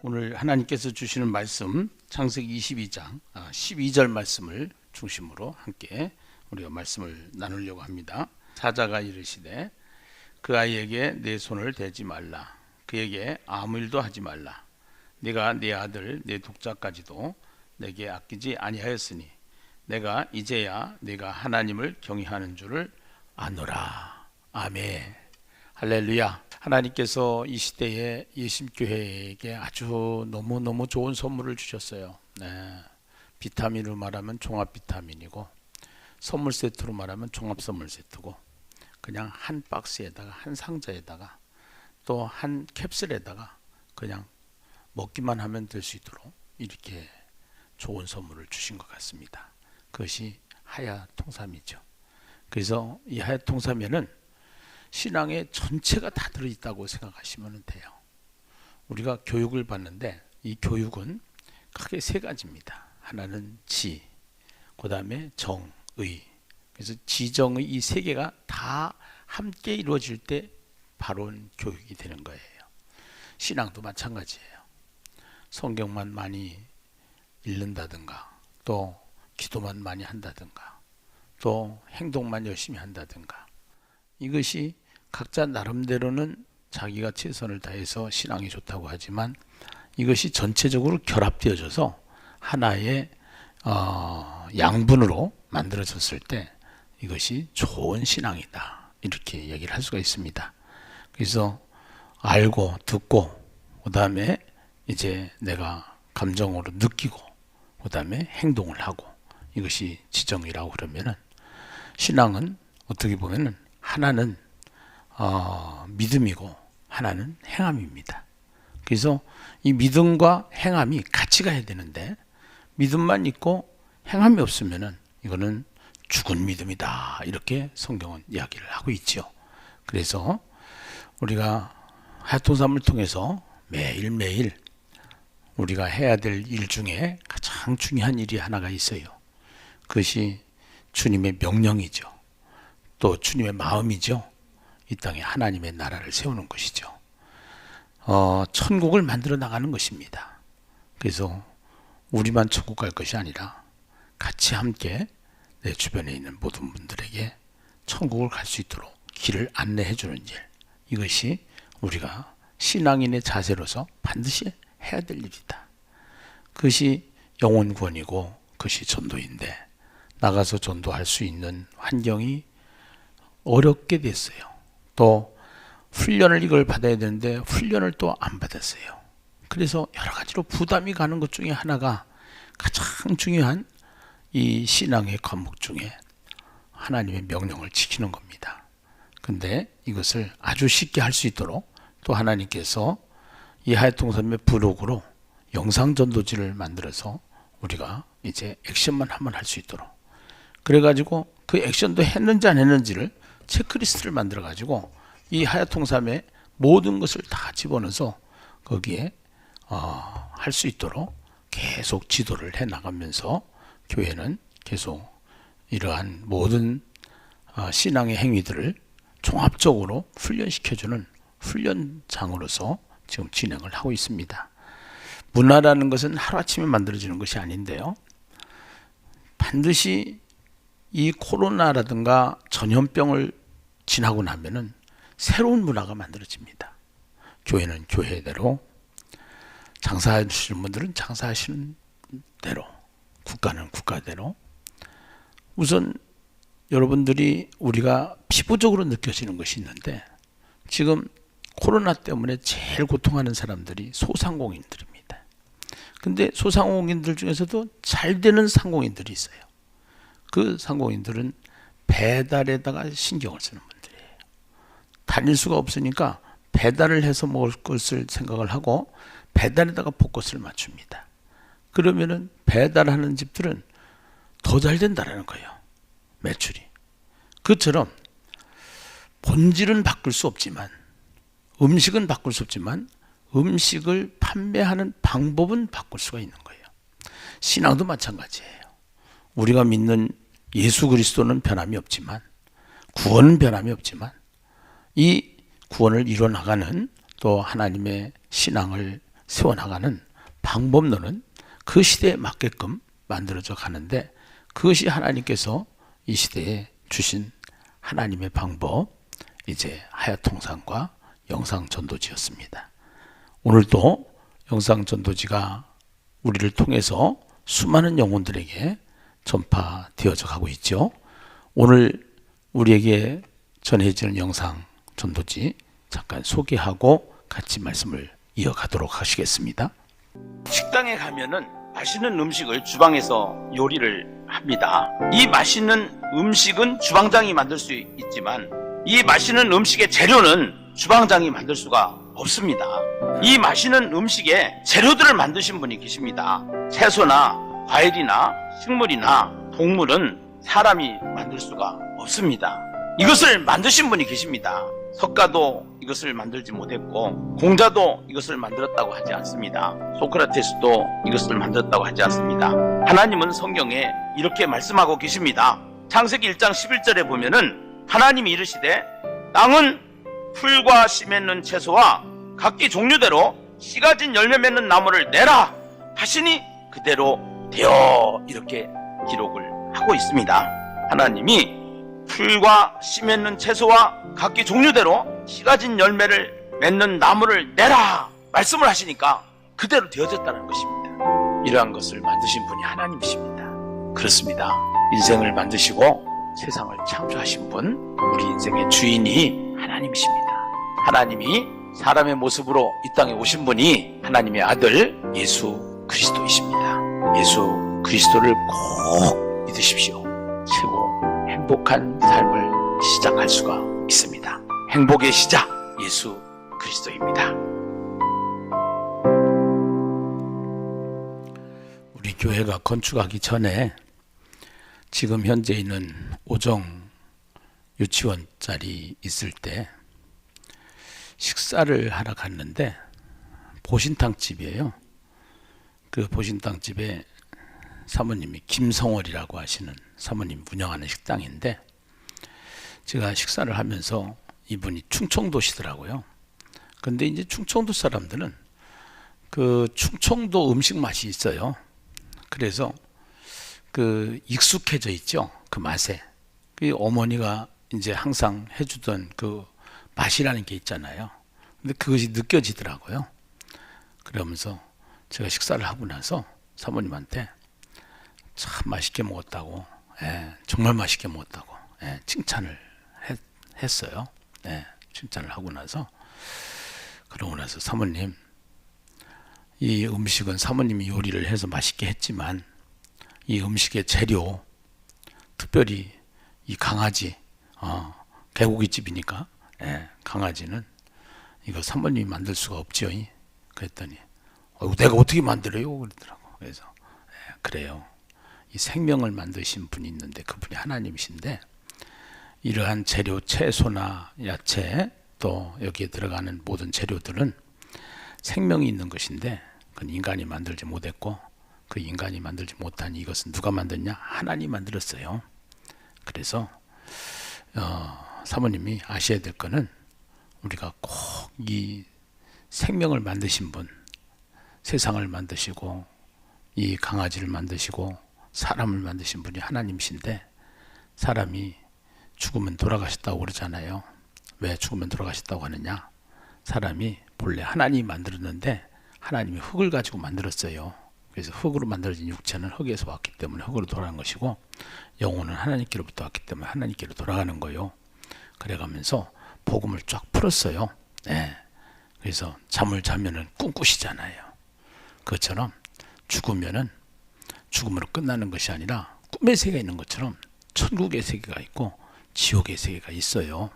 오늘 하나님께서 주시는 말씀 창세기 22장 12절 말씀을 중심으로 함께 우리가 말씀을 나누려고 합니다. 사자가 이르시되 그 아이에게 내 손을 대지 말라. 그에게 아무 일도 하지 말라. 네가 네 아들 내 독자까지도 내게 아끼지 아니하였으니 내가 이제야 네가 하나님을 경외하는 줄을 아노라. 아멘. 할렐루야. 하나님께서 이 시대에 예심교회에게 아주 너무너무 좋은 선물을 주셨어요. 비타민으로 말하면 종합 비타민이고, 선물 세트로 말하면 종합 선물 세트고, 그냥 한 박스에다가, 한 상자에다가, 또 한 캡슐에다가 그냥 먹기만 하면 될 수 있도록 이렇게 좋은 선물을 주신 것 같습니다. 그것이 하야 통삼이죠. 그래서 이 하야 통삼에는 신앙의 전체가 다 들어있다고 생각하시면 돼요. 우리가 교육을 받는데 이 교육은 크게 세 가지입니다. 하나는 지, 그 다음에 정, 의. 그래서 지정의 이 세 개가 다 함께 이루어질 때 바로는 교육이 되는 거예요. 신앙도 마찬가지예요. 성경만 많이 읽는다든가, 또 기도만 많이 한다든가, 또 행동만 열심히 한다든가, 이것이 각자 나름대로는 자기가 최선을 다해서 신앙이 좋다고 하지만 이것이 전체적으로 결합되어져서 하나의 양분으로 만들어졌을 때 이것이 좋은 신앙이다, 이렇게 얘기를 할 수가 있습니다. 그래서 알고 듣고, 그 다음에 이제 내가 감정으로 느끼고, 그 다음에 행동을 하고, 이것이 지정이라고 그러면은, 신앙은 어떻게 보면은 하나는 믿음이고 하나는 행함입니다. 그래서 이 믿음과 행함이 같이 가야 되는데, 믿음만 있고 행함이 없으면은 이거는 죽은 믿음이다, 이렇게 성경은 이야기를 하고 있죠. 그래서 우리가 하야통삼을 통해서 매일매일 우리가 해야 될 일 중에 가장 중요한 일이 하나가 있어요. 그것이 주님의 명령이죠. 또 주님의 마음이죠. 이 땅에 하나님의 나라를 세우는 것이죠. 천국을 만들어 나가는 것입니다. 그래서 우리만 천국 갈 것이 아니라 같이 함께 내 주변에 있는 모든 분들에게 천국을 갈 수 있도록 길을 안내해 주는 일, 이것이 우리가 신앙인의 자세로서 반드시 해야 될 일이다. 그것이 영혼 구원이고 그것이 전도인데, 나가서 전도할 수 있는 환경이 어렵게 됐어요. 또 훈련을 이걸 받아야 되는데 훈련을 또 안 받았어요. 그래서 여러 가지로 부담이 가는 것 중에 하나가, 가장 중요한 이 신앙의 과목 중에 하나님의 명령을 지키는 겁니다. 근데 이것을 아주 쉽게 할 수 있도록 또 하나님께서 이 하야통삼의 부록으로 영상 전도지를 만들어서 우리가 이제 액션만 하면 할 수 있도록, 그래가지고 그 액션도 했는지 안 했는지를 체크리스트를 만들어 가지고 이 하야통삼의 모든 것을 다 집어넣어서 거기에 할 수 있도록 계속 지도를 해 나가면서 교회는 계속 이러한 모든 신앙의 행위들을 종합적으로 훈련시켜주는 훈련장으로서 지금 진행을 하고 있습니다. 문화라는 것은 하루아침에 만들어지는 것이 아닌데요, 반드시 이 코로나라든가 전염병을 지나고 나면은 새로운 문화가 만들어집니다. 교회는 교회대로, 장사하시는 분들은 장사하시는 대로, 국가는 국가대로. 우선 여러분들이 우리가 피부적으로 느껴지는 것이 있는데, 지금 코로나 때문에 제일 고통하는 사람들이 소상공인들입니다. 근데 소상공인들 중에서도 잘 되는 상공인들이 있어요. 그 상공인들은 배달에다가 신경을 쓰는 분들이에요. 다닐 수가 없으니까 배달을 해서 먹을 것을 생각을 하고 배달에다가 포커스를 맞춥니다. 그러면은 배달하는 집들은 더 잘 된다라는 거예요, 매출이. 그처럼 본질은 바꿀 수 없지만, 음식은 바꿀 수 없지만 음식을 판매하는 방법은 바꿀 수가 있는 거예요. 신앙도 마찬가지예요. 우리가 믿는 예수 그리스도는 변함이 없지만, 구원은 변함이 없지만, 이 구원을 이뤄나가는 또 하나님의 신앙을 세워나가는 방법론은 그 시대에 맞게끔 만들어져 가는데, 그것이 하나님께서 이 시대에 주신 하나님의 방법, 이제 하야통상과 영상전도지였습니다. 오늘도 영상전도지가 우리를 통해서 수많은 영혼들에게 전파되어져 가고 있죠. 오늘 우리에게 전해지는 영상전도지 잠깐 소개하고 같이 말씀을 이어가도록 하시겠습니다. 식당에 가면은 맛있는 음식을 주방에서 요리를 합니다. 이 맛있는 음식은 주방장이 만들 수 있지만 이 맛있는 음식의 재료는 주방장이 만들 수가 없습니다. 이 맛있는 음식의 재료들을 만드신 분이 계십니다. 채소나 과일이나 식물이나 동물은 사람이 만들 수가 없습니다. 이것을 만드신 분이 계십니다. 석가도 이것을 만들지 못했고 공자도 이것을 만들었다고 하지 않습니다. 소크라테스도 이것을 만들었다고 하지 않습니다. 하나님은 성경에 이렇게 말씀하고 계십니다. 창세기 1장 11절에 보면은 하나님이 이르시되 땅은 풀과 씨 맺는 채소와 각기 종류대로 씨가 진 열매 맺는 나무를 내라 하시니 그대로 되어, 이렇게 기록을 하고 있습니다. 하나님이 풀과 씨 맺는 채소와 각기 종류대로 씨가 진 열매를 맺는 나무를 내라 말씀을 하시니까 그대로 되어졌다는 것입니다. 이러한 것을 만드신 분이 하나님이십니다. 그렇습니다. 인생을 만드시고 세상을 창조하신 분, 우리 인생의 주인이 하나님이십니다. 하나님이 사람의 모습으로 이 땅에 오신 분이 하나님의 아들 예수 그리스도이십니다. 예수 그리스도를 꼭 믿으십시오. 최고 행복한 삶을 시작할 수가 있습니다. 행복의 시작, 예수 그리스도입니다. 우리 교회가 건축하기 전에 지금 현재 있는 오정 유치원 자리 있을 때 식사를 하러 갔는데 보신탕 집이에요. 그 보신탕 집에 사모님이 김성월이라고 하시는 사모님 운영하는 식당인데, 제가 식사를 하면서 이분이 충청도시더라고요. 근데 이제 충청도 사람들은 그 충청도 음식 맛이 있어요. 그래서 그 익숙해져 있죠. 그 맛에. 그 어머니가 이제 항상 해주던 그 맛이라는 게 있잖아요. 근데 그것이 느껴지더라고요. 그러면서 제가 식사를 하고 나서 사모님한테 참 맛있게 먹었다고, 정말 맛있게 먹었다고 칭찬을 했어요. 칭찬을 하고 나서, 그러고 나서 사모님, 이 음식은 사모님이 요리를 해서 맛있게 했지만 이 음식의 재료, 특별히 이 강아지, 개고기집이니까 강아지는 이거 사모님이 만들 수가 없죠. 그랬더니 내가 어떻게 만들어요? 그러더라고. 그래서 그래요. 이 생명을 만드신 분이 있는데 그분이 하나님이신데, 이러한 재료, 채소나 야채, 또 여기에 들어가는 모든 재료들은 생명이 있는 것인데 그건 인간이 만들지 못했고, 그 인간이 만들지 못한 이것은 누가 만들냐? 하나님이 만들었어요. 그래서 사모님이 아셔야 될 거는, 우리가 꼭 이 생명을 만드신 분, 세상을 만드시고 이 강아지를 만드시고 사람을 만드신 분이 하나님이신데, 사람이 죽으면 돌아가셨다고 그러잖아요. 왜 죽으면 돌아가셨다고 하느냐? 사람이 본래 하나님이 만들었는데 하나님이 흙을 가지고 만들었어요. 그래서 흙으로 만들어진 육체는 흙에서 왔기 때문에 흙으로 돌아가는 것이고, 영혼은 하나님께로부터 왔기 때문에 하나님께로 돌아가는 거예요. 그래가면서 복음을 쫙 풀었어요. 그래서 잠을 자면은 꿈꾸시잖아요. 그것처럼 죽으면은 죽음으로 끝나는 것이 아니라 꿈의 세계가 있는 것처럼 천국의 세계가 있고 지옥의 세계가 있어요.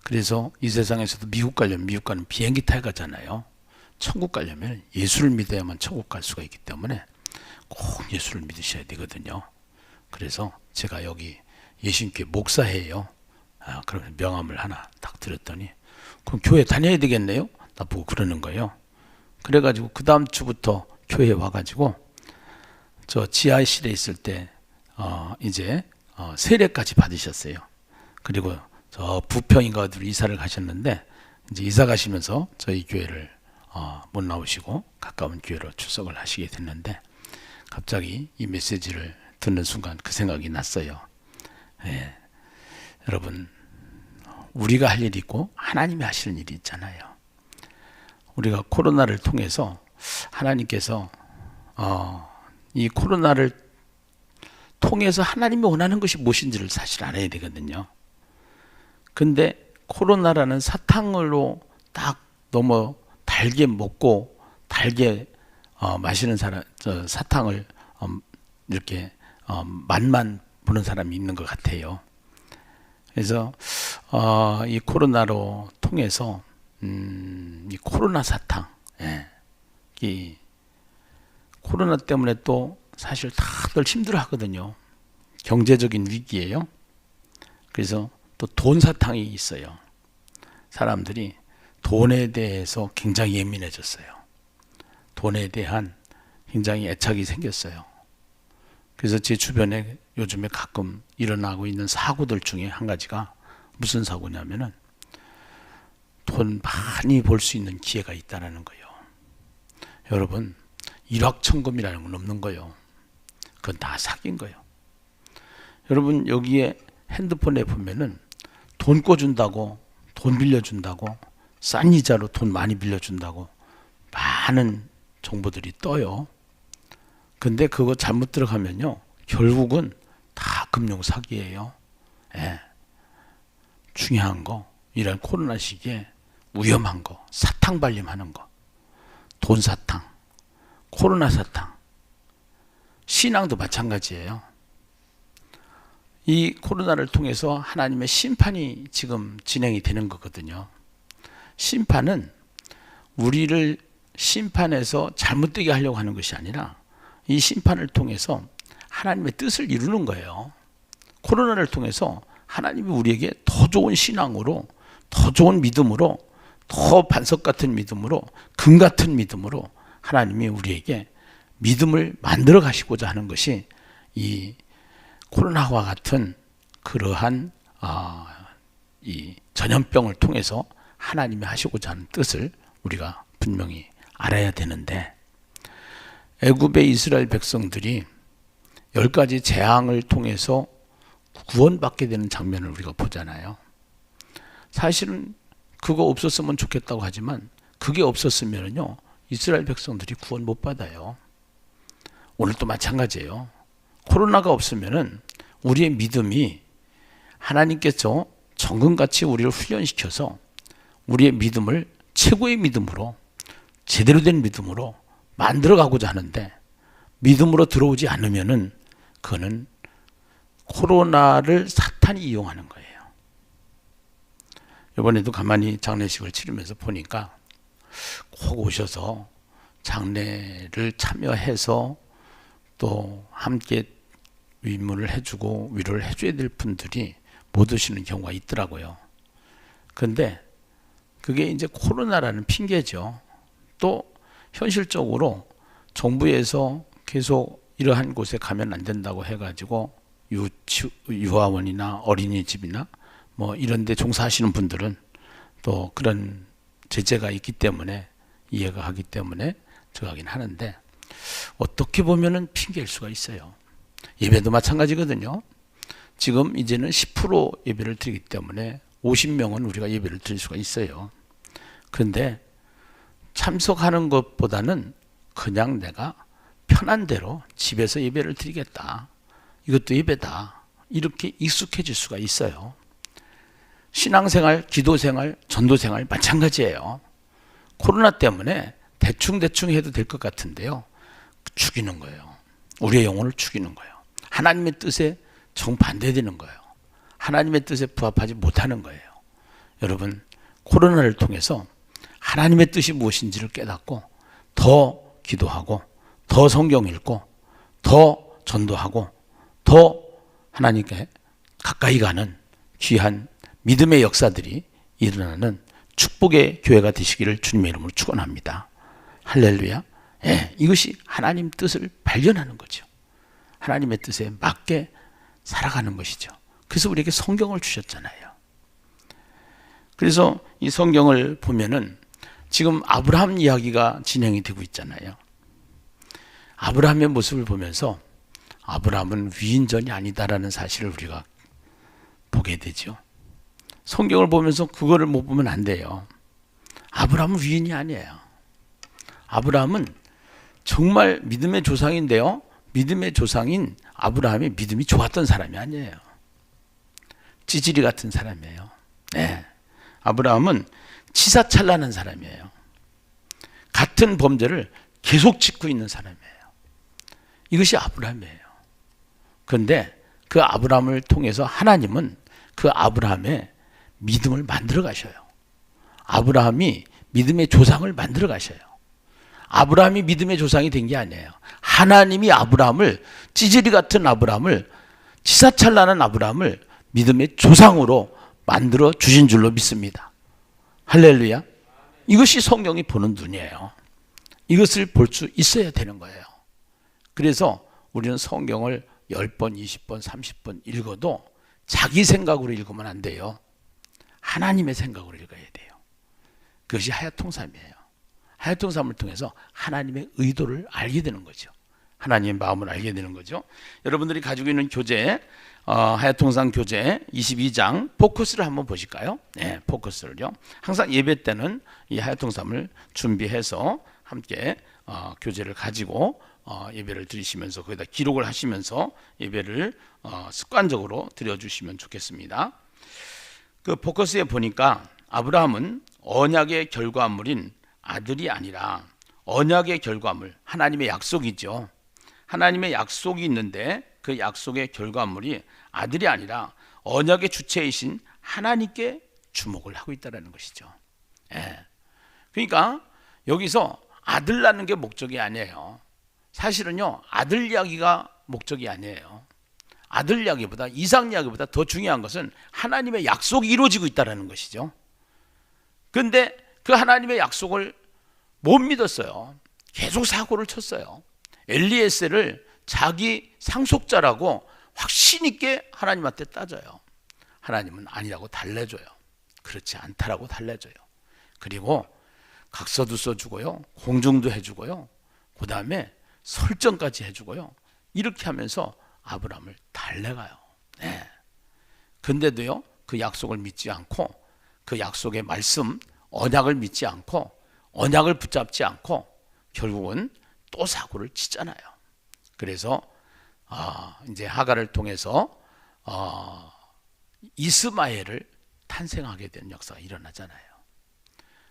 그래서 이 세상에서도 미국 가려면, 미국 가는 비행기 타고 가잖아요. 천국 가려면 예수를 믿어야만 천국 갈 수가 있기 때문에 꼭 예수를 믿으셔야 되거든요. 그래서 제가 여기 예수님께 목사예요. 그러면 명함을 하나 딱 드렸더니, 그럼 교회 다녀야 되겠네요? 나보고 그러는 거예요. 그래가지고 그 다음 주부터 교회에 와가지고 저 지하실에 있을 때 이제 세례까지 받으셨어요. 그리고 저 부평인가 어디로 이사를 가셨는데, 이제 이사 가시면서 저희 교회를 못 나오시고 가까운 교회로 출석을 하시게 됐는데 갑자기 이 메시지를 듣는 순간 그 생각이 났어요. 예, 여러분 우리가 할 일이 있고 하나님이 하시는 일이 있잖아요. 우리가 코로나를 통해서 하나님께서 이 코로나를 통해서 하나님이 원하는 것이 무엇인지를 사실 알아야 되거든요. 근데 코로나라는 사탕으로 딱 너무 달게 먹고 달게 마시는 사람, 사탕을 이렇게 맛만 보는 사람이 있는 것 같아요. 그래서 이 코로나로 통해서 이 코로나 사탕, 이 코로나 때문에 또 사실 다들 힘들어하거든요. 경제적인 위기예요. 그래서 또 돈 사탕이 있어요. 사람들이 돈에 대해서 굉장히 예민해졌어요. 돈에 대한 굉장히 애착이 생겼어요. 그래서 제 주변에 요즘에 가끔 일어나고 있는 사고들 중에 한 가지가 무슨 사고냐면은 돈 많이 벌 수 있는 기회가 있다는 거예요. 여러분 일확천금이라는 건 없는 거예요. 그건 다 사기인 거예요. 여러분 여기에 핸드폰에 보면은 돈 꿔준다고, 돈 빌려준다고, 싼 이자로 돈 많이 빌려준다고 많은 정보들이 떠요. 근데 그거 잘못 들어가면요 결국은 다 금융 사기예요. 예. 중요한 거 이런 코로나 시기에 위험한 거 사탕 발림하는 거, 돈 사탕, 코로나 사탕, 신앙도 마찬가지예요. 이 코로나를 통해서 하나님의 심판이 지금 진행이 되는 거거든요. 심판은 우리를 심판해서 잘못되게 하려고 하는 것이 아니라 이 심판을 통해서 하나님의 뜻을 이루는 거예요. 코로나를 통해서 하나님이 우리에게 더 좋은 신앙으로, 더 좋은 믿음으로, 더 반석 같은 믿음으로, 금 같은 믿음으로 하나님이 우리에게 믿음을 만들어 가시고자 하는 것이 이 코로나와 같은 그러한 이 전염병을 통해서 하나님이 하시고자 하는 뜻을 우리가 분명히 알아야 되는데, 애굽의 이스라엘 백성들이 10가지 재앙을 통해서 구원받게 되는 장면을 우리가 보잖아요. 사실은 그거 없었으면 좋겠다고 하지만 그게 없었으면요 이스라엘 백성들이 구원 못 받아요. 오늘도 마찬가지예요. 코로나가 없으면은 우리의 믿음이 하나님께서 정금같이 우리를 훈련시켜서 우리의 믿음을 최고의 믿음으로, 제대로 된 믿음으로 만들어가고자 하는데, 믿음으로 들어오지 않으면은 그거는 코로나를 사탄이 이용하는 거예요. 이번에도 가만히 장례식을 치르면서 보니까 꼭 오셔서 장례를 참여해서 또 함께 위문을 해주고 위로를 해줘야 될 분들이 못 오시는 경우가 있더라고요. 근데 그게 이제 코로나라는 핑계죠. 또 현실적으로 정부에서 계속 이러한 곳에 가면 안 된다고 해가지고 유아원이나 어린이집이나 뭐 이런 데 종사하시는 분들은 또 그런 제재가 있기 때문에 이해가 하기 때문에 들어가긴 하는데, 어떻게 보면은 핑계일 수가 있어요. 예배도 마찬가지거든요. 지금 이제는 10% 예배를 드리기 때문에 50명은 우리가 예배를 드릴 수가 있어요. 그런데 참석하는 것보다는 그냥 내가 편한 대로 집에서 예배를 드리겠다, 이것도 예배다, 이렇게 익숙해질 수가 있어요. 신앙생활, 기도생활, 전도생활 마찬가지예요. 코로나 때문에 대충 해도 될 것 같은데요, 죽이는 거예요. 우리의 영혼을 죽이는 거예요. 하나님의 뜻에 정반대되는 거예요. 하나님의 뜻에 부합하지 못하는 거예요. 여러분, 코로나를 통해서 하나님의 뜻이 무엇인지를 깨닫고 더 기도하고 더 성경 읽고 더 전도하고 더 하나님께 가까이 가는 귀한 믿음의 역사들이 일어나는 축복의 교회가 되시기를 주님의 이름으로 축원합니다. 할렐루야. 예, 이것이 하나님 뜻을 발견하는 거죠. 하나님의 뜻에 맞게 살아가는 것이죠. 그래서 우리에게 성경을 주셨잖아요. 그래서 이 성경을 보면은 지금 아브라함 이야기가 진행이 되고 있잖아요. 아브라함의 모습을 보면서 아브라함은 위인전이 아니다라는 사실을 우리가 보게 되죠. 성경을 보면서 그거를 못 보면 안 돼요. 아브라함은 위인이 아니에요. 아브라함은 정말 믿음의 조상인데요. 믿음의 조상인 아브라함이 믿음이 좋았던 사람이 아니에요. 찌질이 같은 사람이에요. 네. 아브라함은 치사찬란한 사람이에요. 같은 범죄를 계속 짓고 있는 사람이에요. 이것이 아브라함이에요. 그런데 그 아브라함을 통해서 하나님은 그 아브라함의 믿음을 만들어 가셔요. 아브라함이 믿음의 조상을 만들어 가셔요. 아브라함이 믿음의 조상이 된 게 아니에요. 하나님이 아브라함을, 찌질이 같은 아브라함을, 치사찬란한 아브라함을 믿음의 조상으로 만들어 주신 줄로 믿습니다. 할렐루야. 이것이 성경이 보는 눈이에요. 이것을 볼 수 있어야 되는 거예요. 그래서 우리는 성경을 10번, 20번, 30번 읽어도 자기 생각으로 읽으면 안 돼요. 하나님의 생각으로 읽어야 돼요. 그것이 하야통삼이에요. 하야통삼을 통해서 하나님의 의도를 알게 되는 거죠. 하나님의 마음을 알게 되는 거죠. 여러분들이 가지고 있는 교재, 하야통삼 교재 22장 포커스를 한번 보실까요? 네, 포커스를요. 항상 예배 때는 이 하야통삼을 준비해서 함께 교재를 가지고 예배를 드리시면서 거기다 기록을 하시면서 예배를 습관적으로 드려주시면 좋겠습니다. 그 포커스에 보니까 아브라함은 언약의 결과물인 아들이 아니라 언약의 결과물, 하나님의 약속이죠. 하나님의 약속이 있는데 그 약속의 결과물이 아들이 아니라 언약의 주체이신 하나님께 주목을 하고 있다는 것이죠. 예. 그러니까 여기서 아들 낳는 게 목적이 아니에요. 사실은요, 아들 이야기가 목적이 아니에요. 아들 이야기보다, 이삭 이야기보다 더 중요한 것은 하나님의 약속이 이루어지고 있다는 것이죠. 그런데 그 하나님의 약속을 못 믿었어요. 계속 사고를 쳤어요. 엘리에셀을 자기 상속자라고 확신 있게 하나님한테 따져요. 하나님은 아니라고 달래줘요. 그렇지 않다라고 달래줘요. 그리고 각서도 써주고요, 공중도 해주고요, 그 다음에 설정까지 해주고요. 이렇게 하면서 아브라함을 달래가요. 네. 근데도요, 그 약속을 믿지 않고, 그 약속의 말씀, 언약을 믿지 않고, 언약을 붙잡지 않고 결국은 또 사고를 치잖아요. 그래서 이제 하갈을 통해서 이스마엘을 탄생하게 된 역사가 일어나잖아요.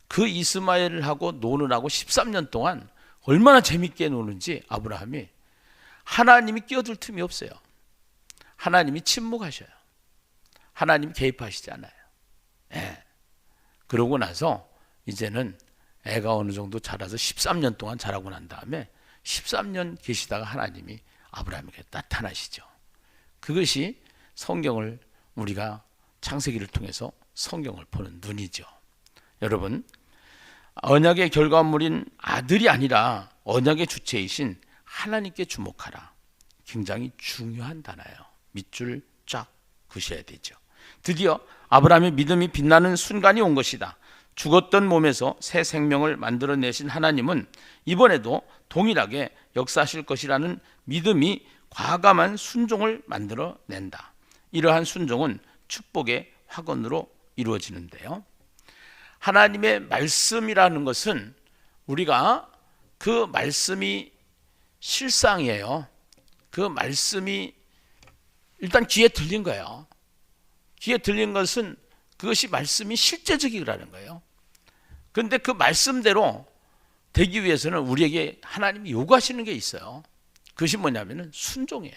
그 이스마엘을 하고 노느라고 13년 동안 얼마나 재밌게 노는지 아브라함이, 하나님이 끼어들 틈이 없어요. 하나님이 침묵하셔요. 하나님이 개입하시지 않아요. 예. 그러고 나서 이제는 애가 어느 정도 자라서 13년 동안 자라고 난 다음에 13년 계시다가 하나님이 아브라함에게 나타나시죠. 그것이 성경을, 우리가 창세기를 통해서 성경을 보는 눈이죠. 여러분, 언약의 결과물인 아들이 아니라 언약의 주체이신 하나님께 주목하라. 굉장히 중요한 단어예요. 밑줄 쫙 그으셔야 되죠. 드디어 아브라함의 믿음이 빛나는 순간이 온 것이다. 죽었던 몸에서 새 생명을 만들어내신 하나님은 이번에도 동일하게 역사하실 것이라는 믿음이 과감한 순종을 만들어낸다. 이러한 순종은 축복의 확언으로 이루어지는데요. 하나님의 말씀이라는 것은 우리가 그 말씀이 실상이에요. 그 말씀이 일단 귀에 들린 거예요. 귀에 들린 것은 그것이 말씀이 실제적이라는 거예요. 그런데 그 말씀대로 되기 위해서는 우리에게 하나님이 요구하시는 게 있어요. 그것이 뭐냐면은 순종이에요.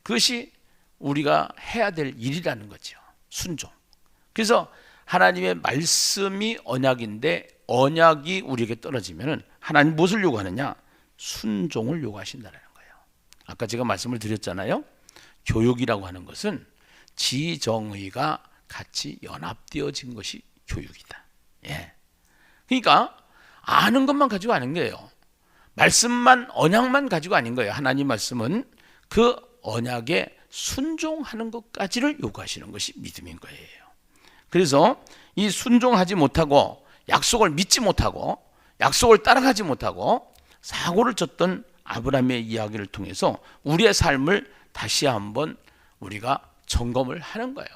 그것이 우리가 해야 될 일이라는 거죠. 순종. 그래서 하나님의 말씀이 언약인데 언약이 우리에게 떨어지면은 하나님 무엇을 요구하느냐? 순종을 요구하신다는 거예요. 아까 제가 말씀을 드렸잖아요. 교육이라고 하는 것은 지정의가 같이 연합되어진 것이 교육이다. 예. 그러니까 아는 것만 가지고 아는 거예요. 말씀만, 언약만 가지고 아닌 거예요. 하나님 말씀은 그 언약에 순종하는 것까지를 요구하시는 것이 믿음인 거예요. 그래서 이 순종하지 못하고 약속을 믿지 못하고 약속을 따라가지 못하고 사고를 쳤던 아브라함의 이야기를 통해서 우리의 삶을 다시 한번 우리가 점검을 하는 거예요.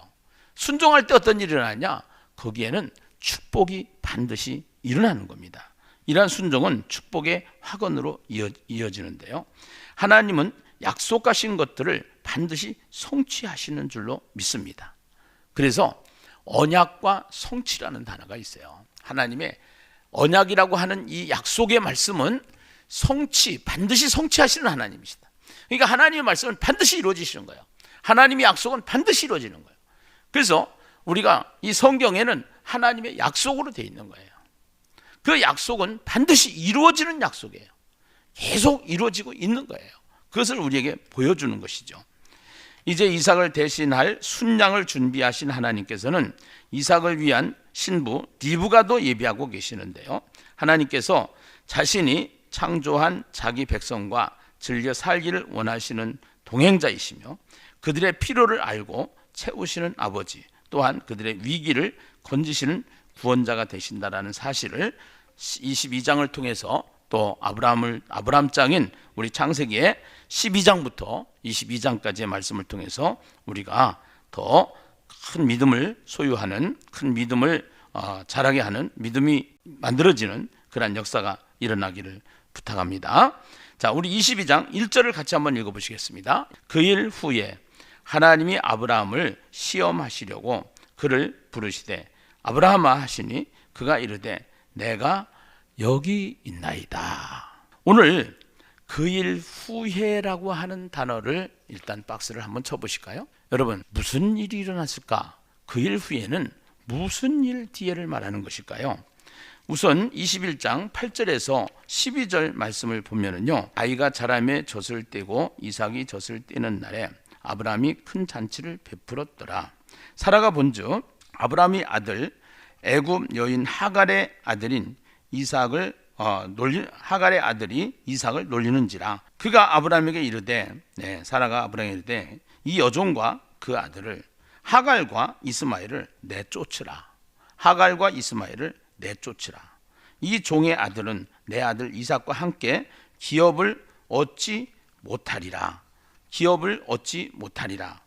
순종할 때 어떤 일이 일어나냐? 거기에는 축복이 반드시 일어나는 겁니다. 이러한 순종은 축복의 화건으로 이어지는데요. 하나님은 약속하신 것들을 반드시 성취하시는 줄로 믿습니다. 그래서 언약과 성취라는 단어가 있어요. 하나님의 언약이라고 하는 이 약속의 말씀은 반드시 성취하시는 하나님이시다. 그러니까 하나님의 말씀은 반드시 이루어지시는 거예요. 하나님의 약속은 반드시 이루어지는 거예요. 그래서 우리가 이 성경에는 하나님의 약속으로 되어 있는 거예요. 그 약속은 반드시 이루어지는 약속이에요. 계속 이루어지고 있는 거예요. 그것을 우리에게 보여주는 것이죠. 이제 이삭을 대신할 순양을 준비하신 하나님께서는 이삭을 위한 신부 리브가도 예비하고 계시는데요. 하나님께서 자신이 창조한 자기 백성과 즐겨 살기를 원하시는 동행자이시며 그들의 필요를 알고 채우시는 아버지, 또한 그들의 위기를 건지시는 구원자가 되신다라는 사실을 22장을 통해서 또 아브라함장인 우리 창세기의 12장부터 22장까지의 말씀을 통해서 우리가 더 큰 믿음을 소유하는, 큰 믿음을 자라게 하는, 믿음이 만들어지는 그러한 역사가 일어나기를 부탁합니다. 자, 우리 22장 1절을 같이 한번 읽어보시겠습니다. 그 일 후에 하나님이 아브라함을 시험하시려고 그를 부르시되 아브라함아 하시니 그가 이르되 내가 여기 있나이다. 오늘 그 일 후에라고 하는 단어를 일단 박스를 한번 쳐보실까요? 여러분, 무슨 일이 일어났을까? 그 일 후에는 무슨 일 뒤에를 말하는 것일까요? 우선 21장 8절에서 12절 말씀을 보면은요, 아이가 자라매 젖을 떼고 이삭이 젖을 떼는 날에 아브라함이 큰 잔치를 베풀었더라. 사라가 본즉 아브라함의 아들 애굽 여인 하갈의 아들인 하갈의 아들이 이삭을 놀리는지라. 그가 아브라함에게 이르되, 사라가 아브라함에게 이르되 이 여종과 그 아들을 하갈과 이스마엘을 내쫓으라. 하갈과 이스마엘을 내쫓으라. 이 종의 아들은 내 아들 이삭과 함께 기업을 얻지 못하리라. 기업을 얻지 못하리라.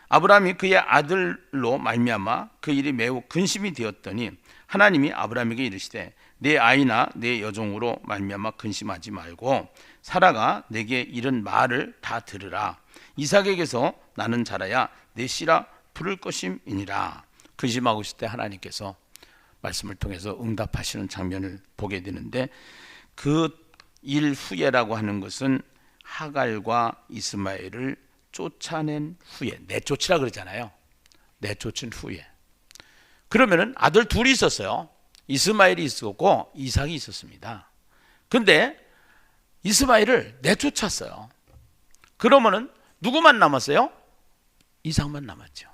아브라함이 그의 아들로 말미암아 그 일이 매우 근심이 되었더니 하나님이 아브라함에게 이르시되 내 아이나 내 여종으로 말미암아 근심하지 말고 사라가 내게 이른 말을 다 들으라. 이삭에게서 나는 자라야 내 씨라 부를 것임이니라. 근심하고 있을 때 하나님께서 말씀을 통해서 응답하시는 장면을 보게 되는데, 그 일 후에라고 하는 것은 하갈과 이스마엘을 쫓아낸 후에, 내쫓으라 그러잖아요. 내쫓은 후에. 그러면은 아들 둘이 있었어요. 이스마엘이 있었고 이삭이 있었습니다. 근데 이스마엘을 내쫓았어요. 그러면은 누구만 남았어요? 이삭만 남았죠.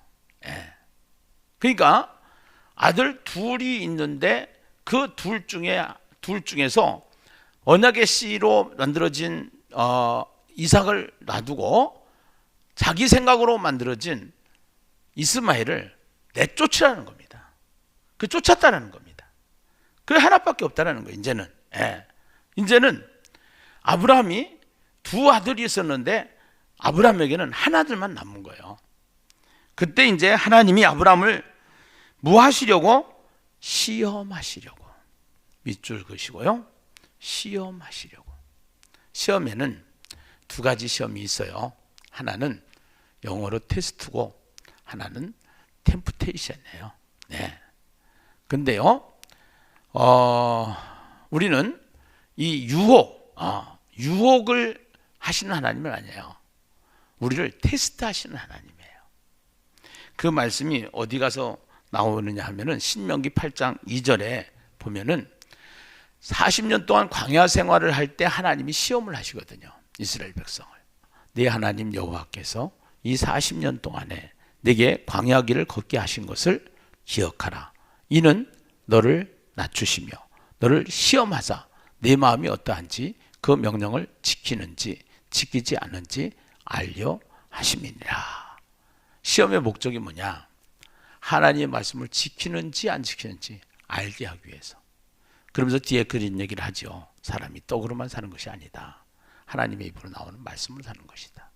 그러니까 아들 둘이 있는데 그 둘 중에서 언약의 씨로 만들어진 이삭을 놔두고 자기 생각으로 만들어진 이스마엘을 내쫓으라는 겁니다. 그 쫓았다는 겁니다. 그 하나밖에 없다는 거예요. 이제는 아브라함이 두 아들이 있었는데 아브라함에게는 하나들만 남은 거예요. 그때 이제 하나님이 아브라함을 뭐 하시려고? 시험하시려고. 밑줄 그시고요. 시험하시려고. 시험에는 두 가지 시험이 있어요. 하나는 영어로 테스트고 하나는 템프테이션이에요. 근데요, 우리는 이 유혹을 하시는 하나님은 아니에요. 우리를 테스트하시는 하나님이에요. 그 말씀이 어디 가서 나오느냐 하면은 신명기 8장 2절에 보면은 40년 동안 광야 생활을 할 때 하나님이 시험을 하시거든요. 이스라엘 백성을. 네 하나님 여호와께서 이 40년 동안에 내게 광야 길을 걷게 하신 것을 기억하라. 이는 너를 낮추시며 너를 시험하사 내 마음이 어떠한지 그 명령을 지키는지 지키지 않는지 알려 하심이니라. 시험의 목적이 뭐냐? 하나님의 말씀을 지키는지 안 지키는지 알게 하기 위해서. 그러면서 뒤에 그런 얘기를 하죠. 사람이 떡으로만 사는 것이 아니다. 하나님의 입으로 나오는 말씀으로 사는 것이다.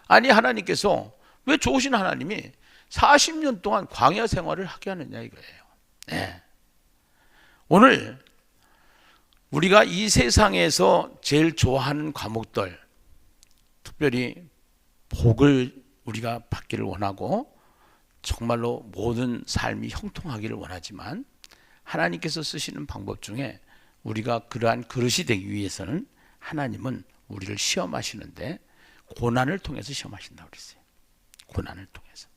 아니 하나님께서 왜 좋으신 하나님이 40년 동안 광야 생활을 하게 하느냐 이거예요. 네. 오늘 우리가 이 세상에서 제일 좋아하는 과목들, 특별히 복을 우리가 받기를 원하고 정말로 모든 삶이 형통하기를 원하지만 하나님께서 쓰시는 방법 중에 우리가 그러한 그릇이 되기 위해서는 하나님은 우리를 시험하시는데 고난을 통해서 시험하신다고 그랬어요. 고난을 통해서.